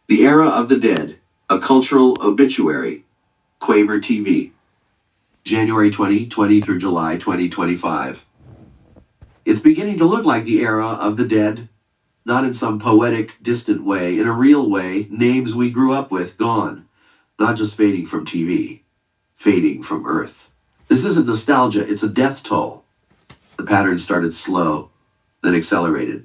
The Era of the Dead, A Cultural Obituary, Quaver TV, January 2020 through July 2025. It's beginning to look like the era of the dead, not in some poetic, distant way, in a real way, names we grew up with gone, not just fading from TV, fading from Earth. This isn't nostalgia, it's a death toll. The pattern started slow, then accelerated,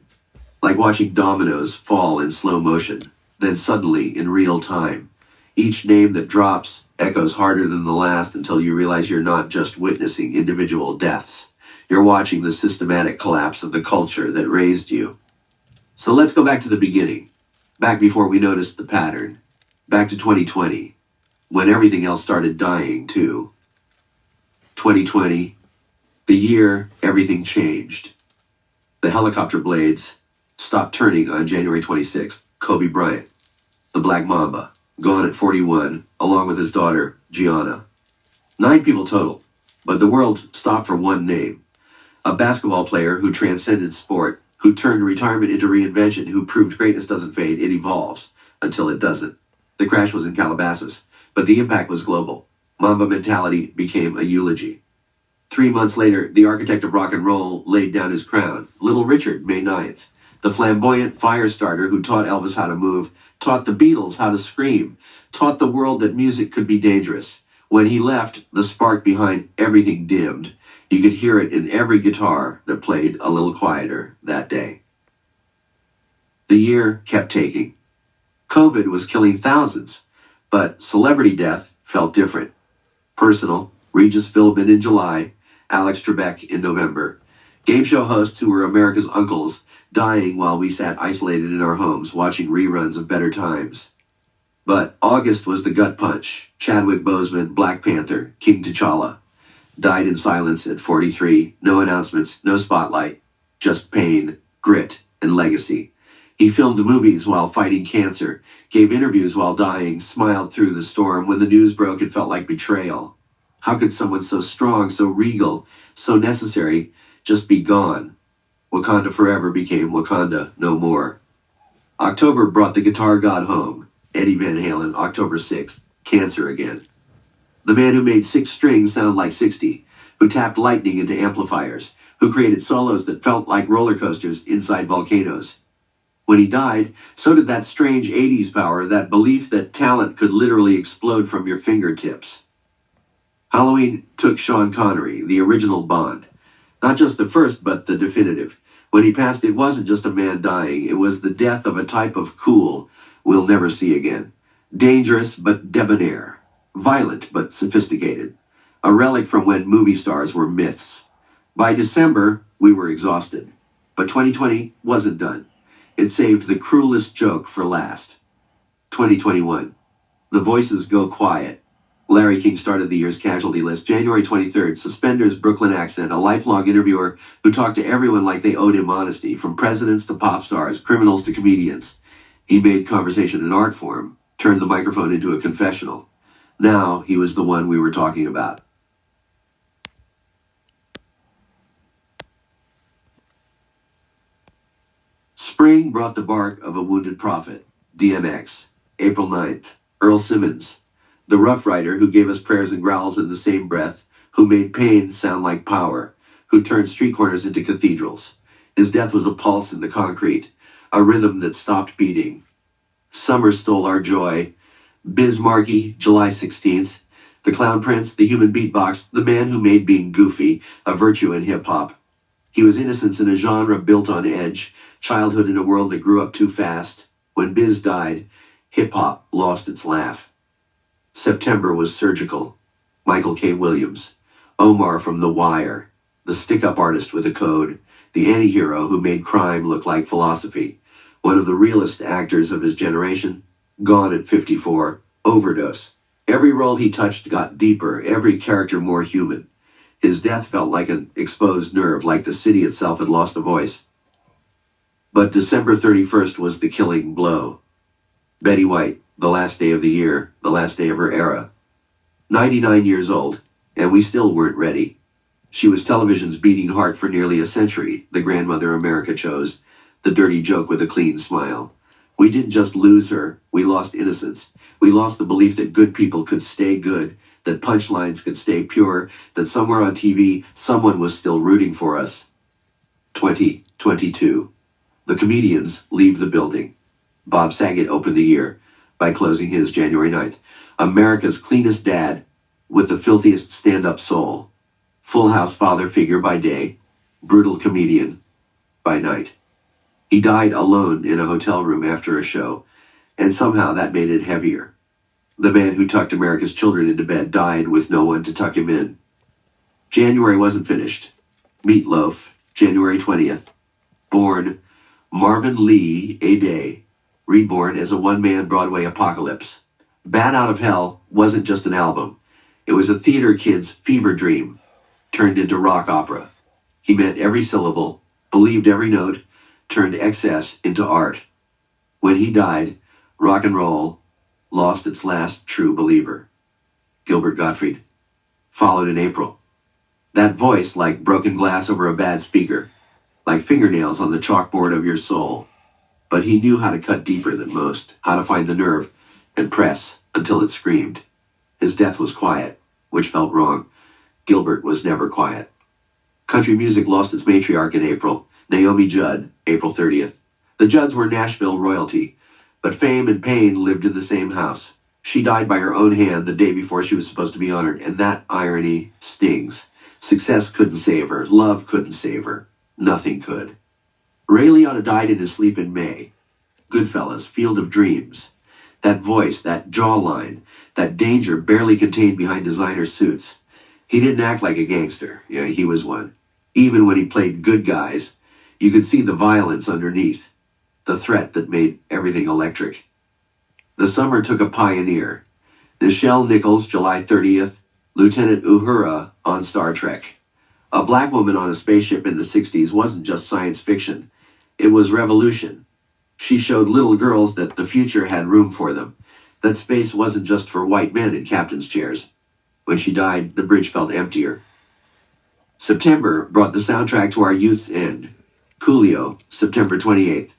like watching dominoes fall in slow motion, then suddenly in real time. Each name that drops echoes harder than the last until you realize you're not just witnessing individual deaths. You're watching the systematic collapse of the culture that raised you. So let's go back to the beginning, back before we noticed the pattern, back to 2020, when everything else started dying too. 2020, the year everything changed. The helicopter blades stopped turning on January 26th, Kobe Bryant, the Black Mamba, gone at 41, along with his daughter, Gianna. 9 people total, but the world stopped for one name. A basketball player who transcended sport, who turned retirement into reinvention, who proved greatness doesn't fade, it evolves until it doesn't. The crash was in Calabasas, but the impact was global. Mamba mentality became a eulogy. 3 months later, the architect of rock and roll laid down his crown. Little Richard, May 9th. The flamboyant fire starter who taught Elvis how to move, taught the Beatles how to scream, taught the world that music could be dangerous. When he left, the spark behind everything dimmed. You could hear it in every guitar that played a little quieter that day. The year kept taking. COVID was killing thousands, but celebrity death felt different. Personal, Regis Philbin in July, Alex Trebek in November. Game show hosts who were America's uncles dying while we sat isolated in our homes watching reruns of Better Times. But August was the gut punch. Chadwick Boseman, Black Panther, King T'Challa, died in silence at 43. No announcements, no spotlight, just pain, grit, and legacy. He filmed movies while fighting cancer, gave interviews while dying, smiled through the storm. When the news broke, it felt like betrayal. How could someone so strong, so regal, so necessary, just be gone? Wakanda Forever became Wakanda No More. October brought the guitar god home. Eddie Van Halen, October 6th, cancer again. The man who made 6 strings sound like 60, who tapped lightning into amplifiers, who created solos that felt like roller coasters inside volcanoes. When he died, so did that strange 80s power, that belief that talent could literally explode from your fingertips. Halloween took Sean Connery, the original Bond. Not just the first, but the definitive. When he passed, it wasn't just a man dying. It was the death of a type of cool we'll never see again. Dangerous but debonair. Violent but sophisticated. A relic from when movie stars were myths. By December, we were exhausted. But 2020 wasn't done. It saved the cruelest joke for last. 2021. The voices go quiet. Larry King started the year's casualty list. January 23rd, suspenders, Brooklyn accent, a lifelong interviewer who talked to everyone like they owed him honesty, from presidents to pop stars, criminals to comedians. He made conversation an art form, turned the microphone into a confessional. Now he was the one we were talking about. Spring brought the bark of a wounded prophet. DMX, April 9th. Earl Simmons, the Rough Rider who gave us prayers and growls in the same breath, who made pain sound like power, who turned street corners into cathedrals. His death was a pulse in the concrete, a rhythm that stopped beating. Summer stole our joy. Biz Markie, July 16th. The Clown Prince, the human beatbox, the man who made being goofy a virtue in hip-hop. He was innocence in a genre built on edge, childhood in a world that grew up too fast. When Biz died, hip-hop lost its laugh. September was surgical. Michael K. Williams, Omar from The Wire, the stick-up artist with a code, the anti-hero who made crime look like philosophy, one of the realest actors of his generation, gone at 54, overdose. Every role he touched got deeper, every character more human. His death felt like an exposed nerve, like the city itself had lost a voice. But December 31st was the killing blow. Betty White, the last day of the year, the last day of her era. 99 years old, and we still weren't ready. She was television's beating heart for nearly a century, the grandmother America chose, the dirty joke with a clean smile. We didn't just lose her, we lost innocence. We lost the belief that good people could stay good, that punchlines could stay pure, that somewhere on TV, someone was still rooting for us. 2022. The comedians leave the building. Bob Saget opened the year by closing his January 9th. America's cleanest dad with the filthiest stand-up soul. Full House father figure by day, brutal comedian by night. He died alone in a hotel room after a show, and somehow that made it heavier. The man who tucked America's children into bed died with no one to tuck him in. January wasn't finished. Meatloaf, January 20th. Born Marvin Lee A. Day, reborn as a one-man Broadway apocalypse. Bat Out of Hell wasn't just an album. It was a theater kid's fever dream, turned into rock opera. He meant every syllable, believed every note, turned excess into art. When he died, rock and roll lost its last true believer. Gilbert Gottfried. Followed in April. That voice like broken glass over a bad speaker, like fingernails on the chalkboard of your soul. But he knew how to cut deeper than most, how to find the nerve and press until it screamed. His death was quiet, which felt wrong. Gilbert was never quiet. Country music lost its matriarch in April, Naomi Judd, April 30th. The Judds were Nashville royalty, but fame and pain lived in the same house. She died by her own hand the day before she was supposed to be honored, and that irony stings. Success couldn't save her. Love couldn't save her. Nothing could. Ray Liotta died in his sleep in May. Goodfellas, Field of Dreams. That voice, that jawline, that danger barely contained behind designer suits. He didn't act like a gangster. Yeah, he was one. Even when he played good guys, you could see the violence underneath, the threat that made everything electric. The summer took a pioneer. Nichelle Nichols, July 30th, Lieutenant Uhura on Star Trek. A black woman on a spaceship in the 60s wasn't just science fiction. It was revolution. She showed little girls that the future had room for them, that space wasn't just for white men in captain's chairs. When she died, the bridge felt emptier. September brought the soundtrack to our youth's end. Coolio, September 28th.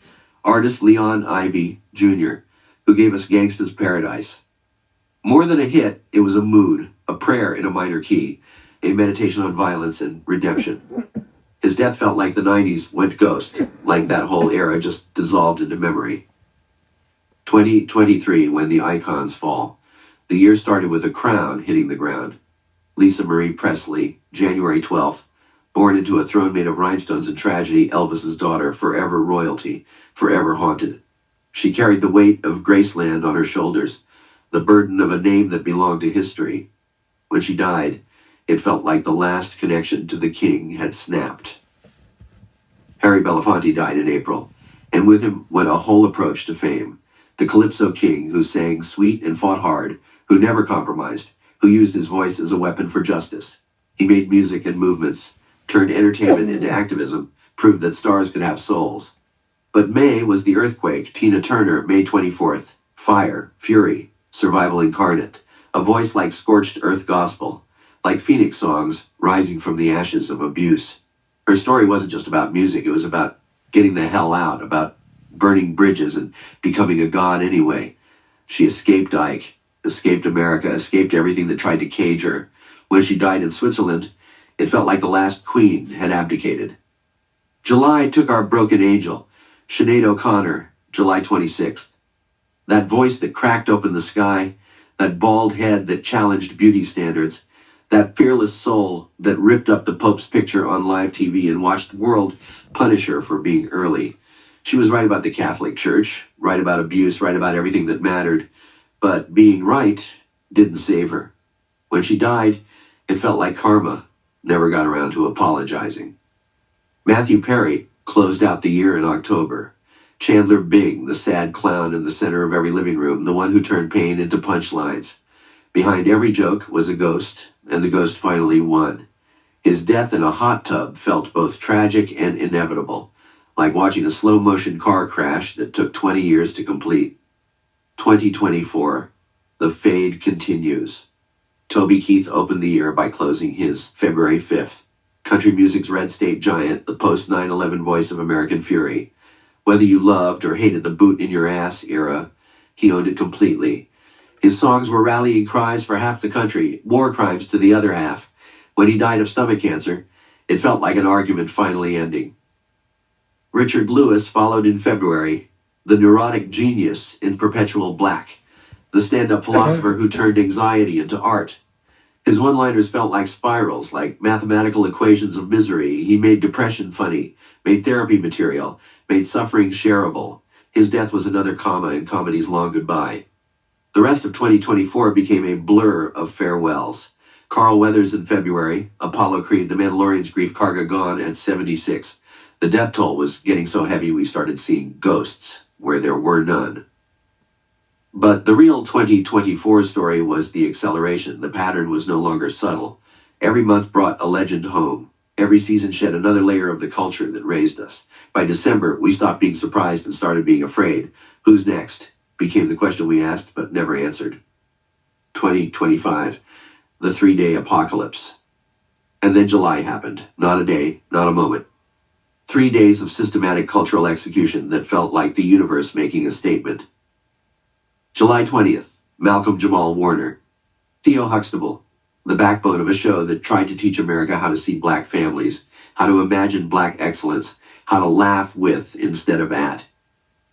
Artist Leon Ivy, Jr., who gave us Gangsta's Paradise. More than a hit, it was a mood, a prayer in a minor key, a meditation on violence and redemption. His death felt like the 90s went ghost, like that whole era just dissolved into memory. 2023, when the icons fall. The year started with a crown hitting the ground. Lisa Marie Presley, January 12th. Born into a throne made of rhinestones and tragedy, Elvis's daughter, forever royalty, forever haunted. She carried the weight of Graceland on her shoulders, the burden of a name that belonged to history. When she died, it felt like the last connection to the king had snapped. Harry Belafonte died in April, and with him went a whole approach to fame. The Calypso king who sang sweet and fought hard, who never compromised, who used his voice as a weapon for justice. He made music and movements, turned entertainment into activism, proved that stars could have souls. But May was the earthquake. Tina Turner, May 24th. Fire, fury, survival incarnate. A voice like scorched earth gospel, like Phoenix songs rising from the ashes of abuse. Her story wasn't just about music, it was about getting the hell out, about burning bridges and becoming a god anyway. She escaped Ike, escaped America, escaped everything that tried to cage her. When she died in Switzerland, it felt like the last queen had abdicated. July took our broken angel, Sinead O'Connor, July 26th. That voice that cracked open the sky, that bald head that challenged beauty standards, that fearless soul that ripped up the Pope's picture on live TV and watched the world punish her for being early. She was right about the Catholic Church, right about abuse, right about everything that mattered, but being right didn't save her. When she died, it felt like karma never got around to apologizing. Matthew Perry closed out the year in October. Chandler Bing, the sad clown in the center of every living room, the one who turned pain into punchlines. Behind every joke was a ghost, and the ghost finally won. His death in a hot tub felt both tragic and inevitable, like watching a slow-motion car crash that took 20 years to complete. 2024, the fade continues. Toby Keith opened the year by closing his February 5th. Country music's red state giant, the post-9/11 voice of American Fury. Whether you loved or hated the boot in your ass era, he owned it completely. His songs were rallying cries for half the country, war crimes to the other half. When he died of stomach cancer, it felt like an argument finally ending. Richard Lewis followed in February, the neurotic genius in Perpetual Black, the stand-up philosopher who turned anxiety into art. His one-liners felt like spirals, like mathematical equations of misery. He made depression funny, made therapy material, made suffering shareable. His death was another comma in comedy's long goodbye. The rest of 2024 became a blur of farewells. Carl Weathers in February, Apollo Creed, The Mandalorian's Grief Karga gone at 76. The death toll was getting so heavy we started seeing ghosts where there were none. But the real 2024 story was the acceleration. The pattern was no longer subtle. Every month brought a legend home. Every season shed another layer of the culture that raised us. By December, we stopped being surprised and started being afraid. Who's next? Became the question we asked but never answered. 2025, the 3-day apocalypse. And then July happened. Not a day, not a moment. 3 days of systematic cultural execution that felt like the universe making a statement. July 20th, Malcolm Jamal Warner. Theo Huxtable, the backbone of a show that tried to teach America how to see black families, how to imagine black excellence, how to laugh with instead of at.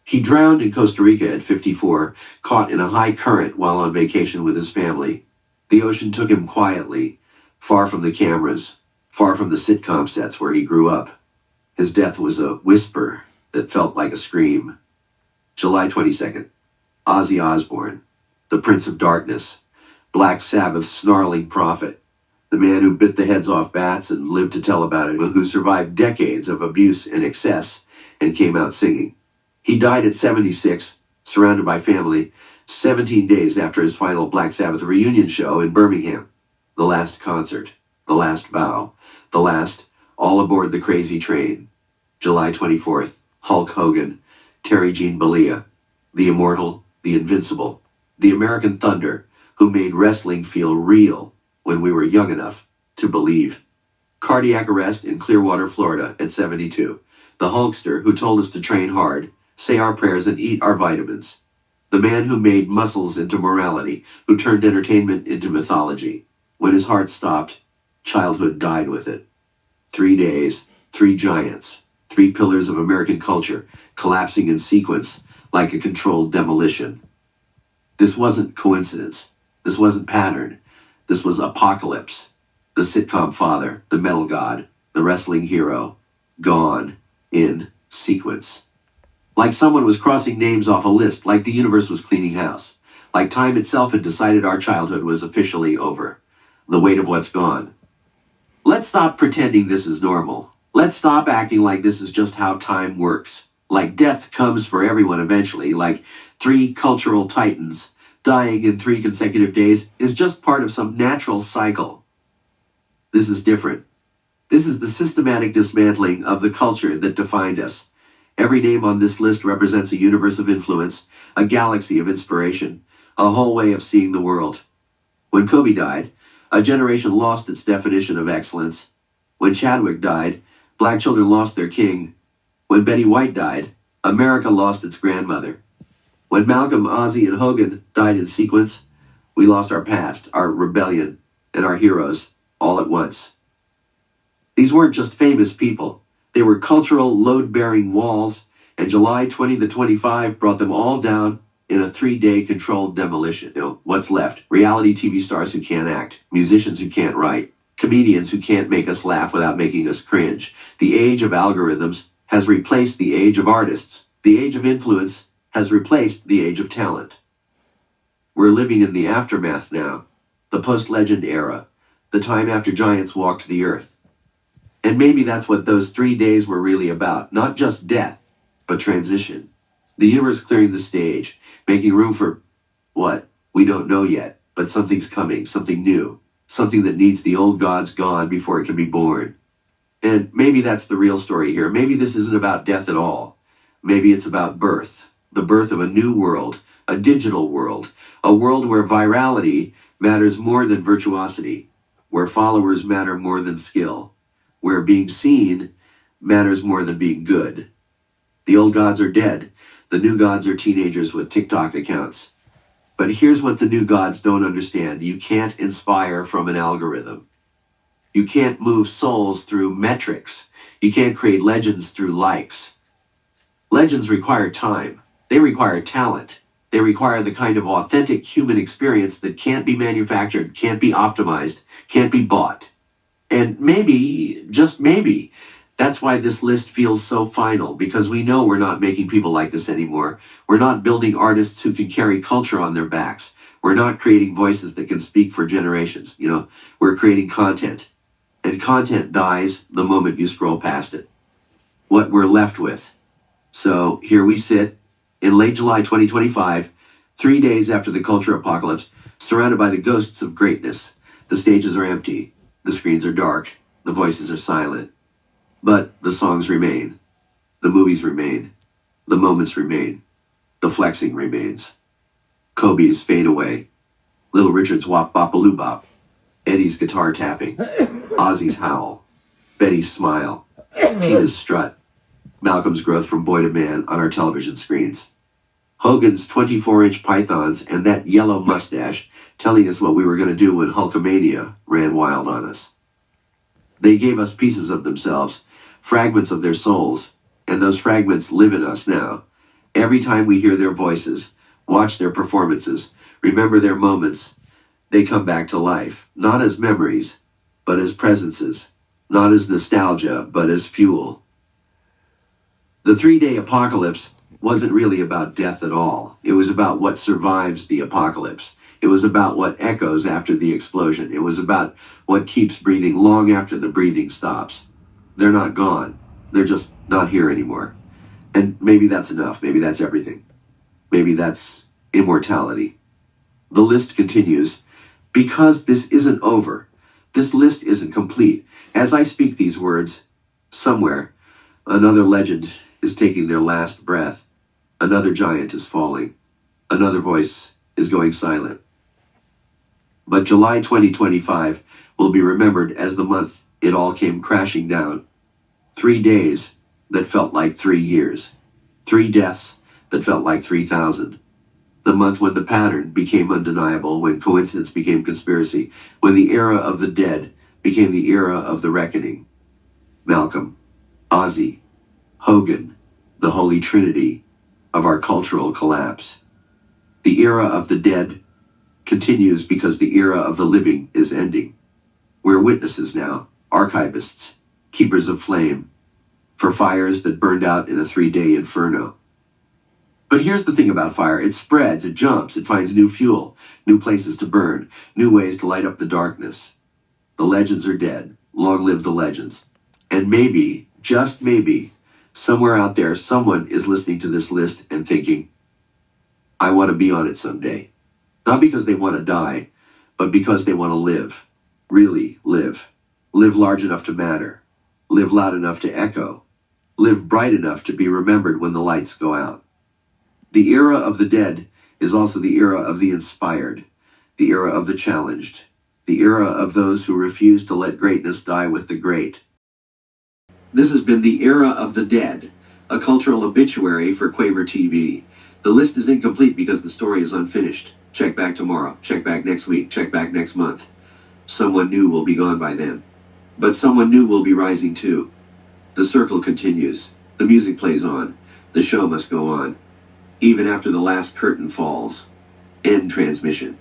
He drowned in Costa Rica at 54, caught in a high current while on vacation with his family. The ocean took him quietly, far from the cameras, far from the sitcom sets where he grew up. His death was a whisper that felt like a scream. July 22nd. Ozzy Osbourne, the Prince of Darkness, Black Sabbath's snarling prophet, the man who bit the heads off bats and lived to tell about it, who survived decades of abuse and excess and came out singing. He died at 76, surrounded by family, 17 days after his final Black Sabbath reunion show in Birmingham. The last concert, the last vow, the last all aboard the crazy train. July 24th, Hulk Hogan, Terry Jean Bollea, the immortal, the invincible, the American Thunder, who made wrestling feel real when we were young enough to believe. Cardiac arrest in Clearwater, Florida at 72. The Hulkster who told us to train hard, say our prayers and eat our vitamins. The man who made muscles into morality, who turned entertainment into mythology. When his heart stopped, childhood died with it. 3 days, 3 giants, 3 pillars of American culture, collapsing in sequence, like a controlled demolition. This wasn't coincidence. This wasn't pattern. This was apocalypse. The sitcom father, the metal god, the wrestling hero, gone in sequence. Like someone was crossing names off a list, like the universe was cleaning house, like time itself had decided our childhood was officially over. The weight of what's gone. Let's stop pretending this is normal. Let's stop acting like this is just how time works. Like death comes for everyone eventually, like 3 cultural titans dying in 3 consecutive days is just part of some natural cycle. This is different. This is the systematic dismantling of the culture that defined us. Every name on this list represents a universe of influence, a galaxy of inspiration, a whole way of seeing the world. When Kobe died, a generation lost its definition of excellence. When Chadwick died, black children lost their king. When Betty White died, America lost its grandmother. When Malcolm, Ozzy, and Hogan died in sequence, we lost our past, our rebellion, and our heroes all at once. These weren't just famous people. They were cultural load-bearing walls, and July 20 to 25 brought them all down in a 3-day controlled demolition. What's left? Reality TV stars who can't act, musicians who can't write, comedians who can't make us laugh without making us cringe. The age of algorithms has replaced the age of artists. The age of influence has replaced the age of talent. We're living in the aftermath now, the post-legend era, the time after giants walked the earth. And maybe that's what those 3 days were really about, not just death, but transition. The universe clearing the stage, making room for what? We don't know yet, but something's coming, something new, something that needs the old gods gone before it can be born. And maybe that's the real story here. Maybe this isn't about death at all. Maybe it's about birth, the birth of a new world, a digital world, a world where virality matters more than virtuosity, where followers matter more than skill, where being seen matters more than being good. The old gods are dead. The new gods are teenagers with TikTok accounts. But here's what the new gods don't understand. You can't inspire from an algorithm. You can't move souls through metrics. You can't create legends through likes. Legends require time. They require talent. They require the kind of authentic human experience that can't be manufactured, can't be optimized, can't be bought. And maybe, just maybe, that's why this list feels so final, because we know we're not making people like this anymore. We're not building artists who can carry culture on their backs. We're not creating voices that can speak for generations. We're creating content. And content dies the moment you scroll past it. What we're left with. So here we sit in late July 2025, 3 days after the culture apocalypse, surrounded by the ghosts of greatness. The stages are empty. The screens are dark. The voices are silent. But the songs remain. The movies remain. The moments remain. The flexing remains. Kobe's fade away. Little Richard's wop bop baloo bop. Eddie's guitar tapping. Ozzy's howl. Betty's smile. Tina's strut. Malcolm's growth from boy to man on our television screens. Hogan's 24-inch pythons and that yellow mustache telling us what we were going to do when Hulkamania ran wild on us. They gave us pieces of themselves, fragments of their souls, and those fragments live in us now. Every time we hear their voices, watch their performances, remember their moments, they come back to life, not as memories, but as presences, not as nostalgia, but as fuel. The 3-day apocalypse wasn't really about death at all. It was about what survives the apocalypse. It was about what echoes after the explosion. It was about what keeps breathing long after the breathing stops. They're not gone. They're just not here anymore. And maybe that's enough. Maybe that's everything. Maybe that's immortality. The list continues. Because this isn't over. This list isn't complete. As I speak these words, somewhere, another legend is taking their last breath. Another giant is falling. Another voice is going silent. But July 2025 will be remembered as the month it all came crashing down. 3 days that felt like 3 years. 3 deaths that felt like 3,000. The month when the pattern became undeniable, when coincidence became conspiracy, when the era of the dead became the era of the reckoning. Malcolm, Ozzy, Hogan, the Holy Trinity of our cultural collapse. The era of the dead continues because the era of the living is ending. We're witnesses now, archivists, keepers of flame, for fires that burned out in a 3-day inferno. But here's the thing about fire. It spreads, it jumps, it finds new fuel, new places to burn, new ways to light up the darkness. The legends are dead. Long live the legends. And maybe, just maybe, somewhere out there, someone is listening to this list and thinking, I want to be on it someday. Not because they want to die, but because they want to live. Really live. Live large enough to matter. Live loud enough to echo. Live bright enough to be remembered when the lights go out. The era of the dead is also the era of the inspired, the era of the challenged, the era of those who refuse to let greatness die with the great. This has been the era of the dead, a cultural obituary for Quaver TV. The list is incomplete because the story is unfinished. Check back tomorrow, check back next week, check back next month. Someone new will be gone by then. But someone new will be rising too. The circle continues. The music plays on. The show must go on. Even after the last curtain falls. End transmission.